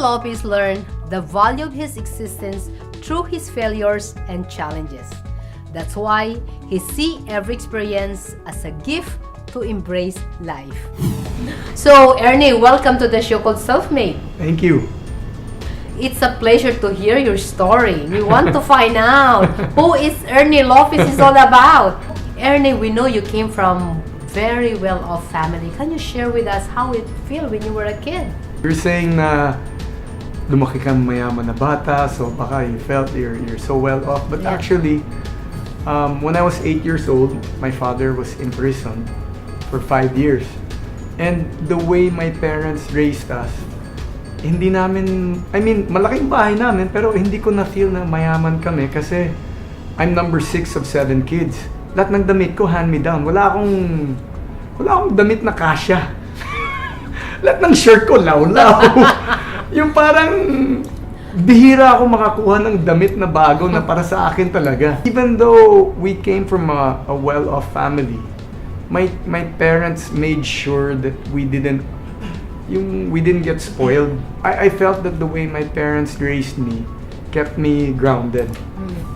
Lopez learned the value of his existence through his failures and challenges. That's why he sees every experience as a gift to embrace life. So, Ernie, welcome to the show called Self-Made. Thank you. It's a pleasure to hear your story. We want to find out who is Ernie Lopez is all about. Ernie, we know you came from very well-off family. Can you share with us how it felt when you were a kid? You're saying na lumaki kang mayaman na bata, so baka you felt you're so well off. But Yeah. actually, when I was 8 years old, my father was in prison for 5 years. And the way my parents raised us, hindi namin, malaking bahay namin, pero hindi ko na-feel na mayaman kami kasi I'm number 6 of 7 kids. Lahat ng damit ko hand-me-down. Wala akong damit na kasya. Lahat ng shirt ko lawlaw. Yung parang bihira ako makakuha ng damit na bago na para sa akin talaga. Even though we came from a well-off family, my parents made sure that we didn't get spoiled. I felt that the way my parents raised me kept me grounded.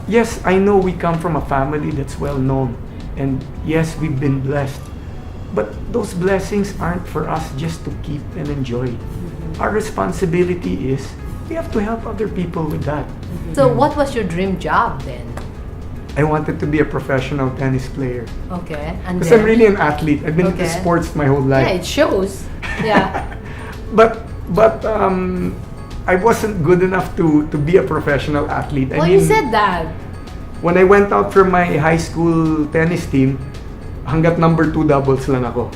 Yes, I know we come from a family that's well known, and yes, we've been blessed. But those blessings aren't for us just to keep and enjoy. Our responsibility is we have to help other people with that. So, what was your dream job then? I wanted to be a professional tennis player. Okay, and Because I'm really an athlete. I've been into Okay. sports my whole life. Yeah, it shows. Yeah. But I wasn't good enough to be a professional athlete. Well, you said that. When I went out from my high school tennis team, hanggat number 2 doubles lang ako.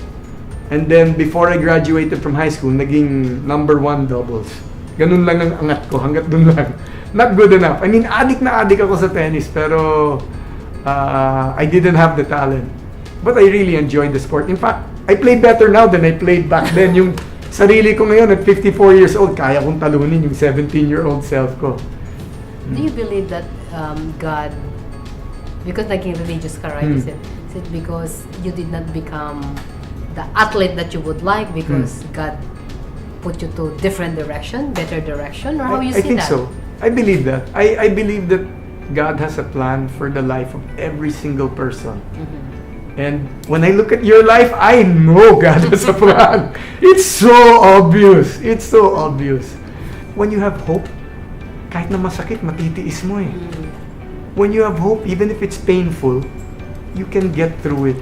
And then before I graduated from high school, naging number 1 doubles. Ganun lang ang angat ko, hanggat dun lang. Not good enough. Addict na addict ako sa tennis, pero I didn't have the talent. But I really enjoyed the sport. In fact, I play better now than I played back then. Yung sarili ko ngayon at 54 years old, kaya kong talunin yung 17-year-old self ko. Do you believe that God, because naging religious ka, right? Is it because you did not become the athlete that you would like because God put you to different direction, better direction, or how you I see think that? so. I believe that. I believe that God has a plan for the life of every single person. And when I look at your life, I know God has a plan. It's so obvious. It's so obvious. When you have hope, kahit na masakit, matitiis mo eh. When you have hope, even if it's painful, you can get through it.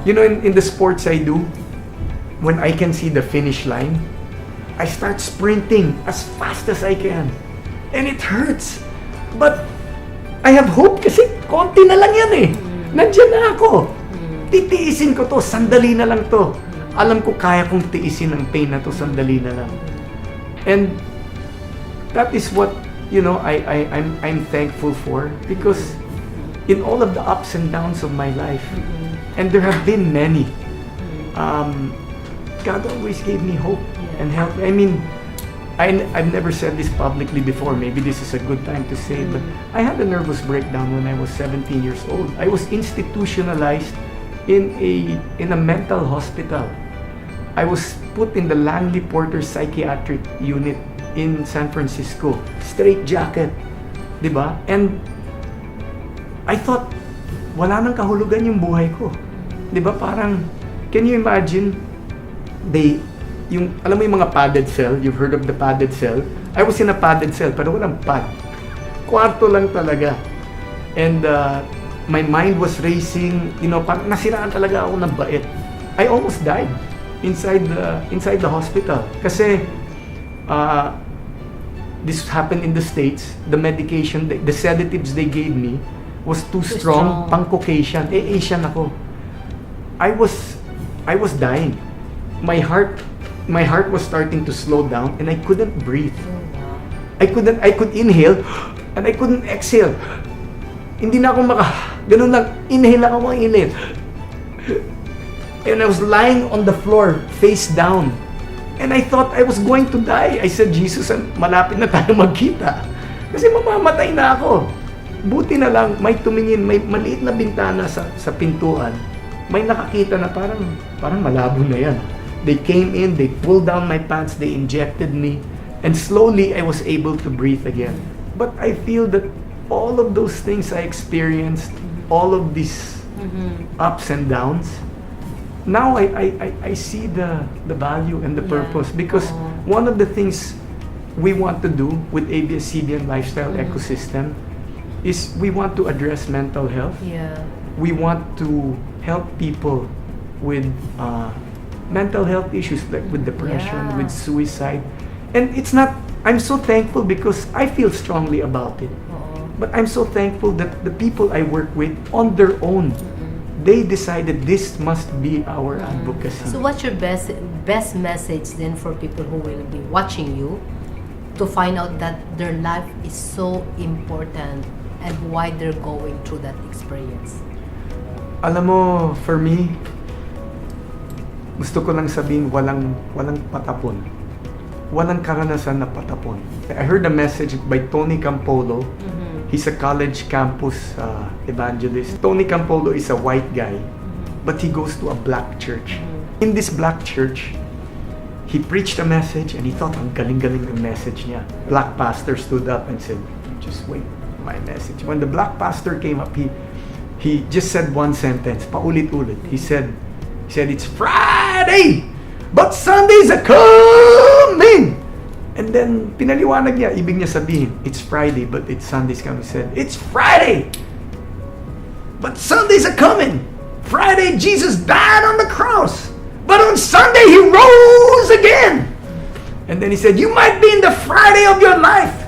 You know, in the sports I do, when I can see the finish line, I start sprinting as fast as I can. And it hurts. But I have hope kasi konti na lang yan eh. Nandiyan na ako. Titiisin ko to, sandali na lang to. Alam ko kaya kong tiisin ang pain na to, sandali na lang. And that is what, I'm thankful for, because in all of the ups and downs of my life, and there have been many, God always gave me hope and help. I've never said this publicly before. Maybe this is a good time to say, but I had a nervous breakdown when I was 17 years old. I was institutionalized in a mental hospital. I was put in the Langley Porter Psychiatric Unit in San Francisco. Straight jacket, di ba? And I thought, wala nang kahulugan yung buhay ko. Di ba? Parang, can you imagine, alam mo yung mga padded cell, you've heard of the padded cell? I was in a padded cell, pero walang pad. Kwarto lang talaga. And my mind was racing, parang nasiraan talaga ako ng bait. I almost died inside the hospital. Kasi, this happened in the States. The medication, the sedatives they gave me was too strong. Pang Caucasian. Asian ako. I was dying. My heart was starting to slow down and I couldn't breathe. I could inhale and I couldn't exhale. Hindi na ako ganun lang, inhale lang ako, inhale. And I was lying on the floor, face down. And I thought I was going to die. I said, Jesus, malapit na tayo magkita. Kasi mamamatay na ako. Buti na lang, may tumingin, may maliit na bintana sa pintuan. May nakakita na parang malabo na yan. They came in, they pulled down my pants, they injected me, And slowly I was able to breathe again. But I feel that all of those things I experienced, all of these ups and downs, now I see the value and the purpose, because one of the things we want to do with Abs-Cbn lifestyle ecosystem is we want to address mental health. We want to help people with mental health issues, like with depression, with suicide. And it's not, I'm so thankful because I feel strongly about it. But I'm so thankful that the people I work with, on their own, they decided this must be our advocacy. So what's your best message then for people who will be watching you to find out that their life is so important and why they're going through that experience? Alam mo, for me, gusto ko lang sabihin, walang patapon. Walang karanasan na patapon. I heard a message by Tony Campolo. He's a college campus evangelist. Tony Campolo is a white guy, but he goes to a black church. In this black church, he preached a message and he thought, ang galing-galing ng message niya. Black pastor stood up and said, just wait, my message. When the black pastor came up, he just said one sentence, paulit-ulit. He said, it's Friday, but Sundays are coming. And then, pinaliwanag niya, ibig niya sabihin, it's Friday, but it's Sundays coming. He said, it's Friday, but Sundays are coming. Friday, Jesus died on the cross, but on Sunday, He rose again. And then he said, you might be in the Friday of your life,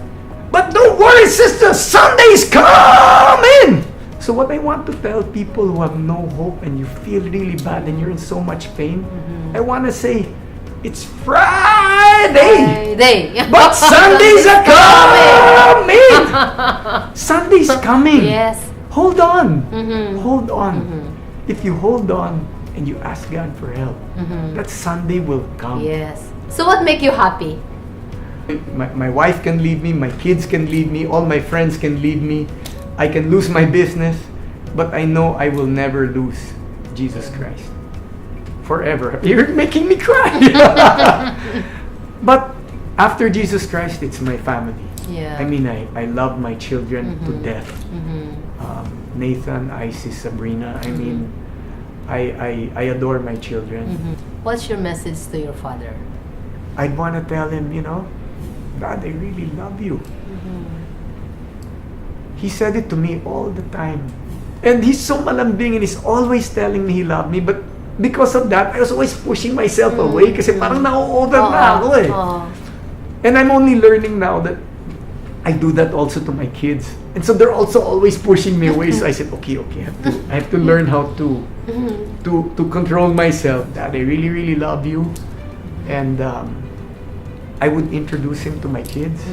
but don't worry, sister, Sunday's coming. So what I want to tell people who have no hope and you feel really bad and you're in so much pain, I want to say, it's Friday, but Sundays are coming. Sunday's coming. Yes. Hold on. Hold on. If you hold on and you ask God for help, that Sunday will come. Yes. So what make you happy? My wife can leave me, my kids can leave me, all my friends can leave me. I can lose my business, but I know I will never lose Jesus Christ. Forever. You're making me cry. But after Jesus Christ, it's my family. Yeah. I mean, I love my children to death. Nathan, Isis, Sabrina. I mean, I adore my children. What's your message to your father? I'd want to tell him, Dad, I really love you. He said it to me all the time. And he's so malambing and he's always telling me he loved me. But because of that, I was always pushing myself away kasi parang na-over na ako eh. And I'm only learning now that I do that also to my kids. And so they're also always pushing me away. So I said, okay, I have to learn how to control myself. Dad, I really, really love you. And I would introduce him to my kids.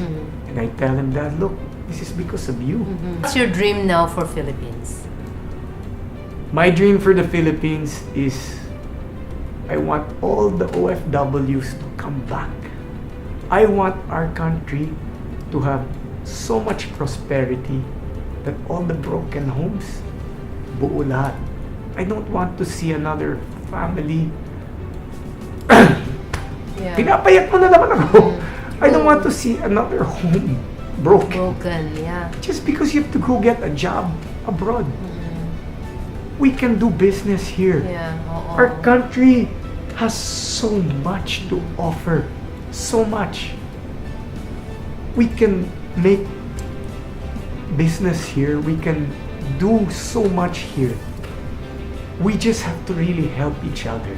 And I tell him, Dad, look, this is because of you. What's your dream now for Philippines? My dream for the Philippines is I want all the OFWs to come back. I want our country to have so much prosperity that all the broken homes, buo lahat. I don't want to see another family. Pinapayak mo na naman ako. I don't want to see another home broken. Yeah. Just because you have to go get a job abroad. We can do business here. Yeah. Our country has so much to offer. So much. We can make business here. We can do so much here. We just have to really help each other.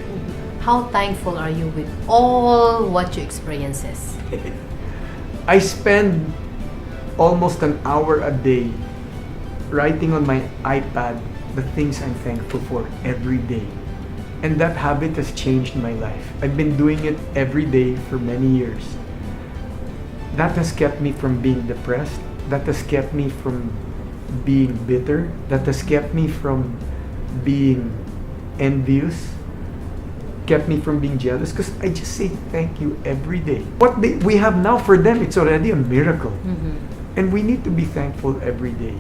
How thankful are you with all what you experiences? I spend almost an hour a day writing on my iPad the things I'm thankful for every day. And that habit has changed my life. I've been doing it every day for many years. That has kept me from being depressed. That has kept me from being bitter. That has kept me from being envious. Kept me from being jealous, because I just say thank you every day. What we have now for them, it's already a miracle. And we need to be thankful every day.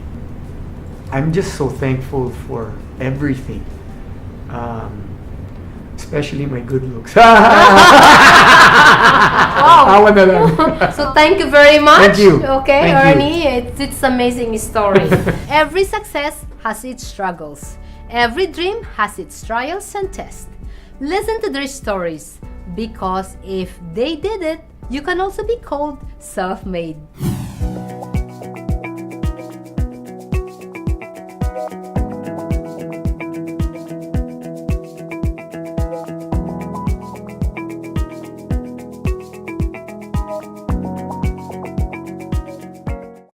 I'm just so thankful for everything. Especially my good looks. Oh, Awa na lang. So thank you very much. Thank you. Okay, Thank you. Ernie, it's amazing story. Every success has its struggles. Every dream has its trials and tests. Listen to their stories, because if they did it, you can also be called self-made.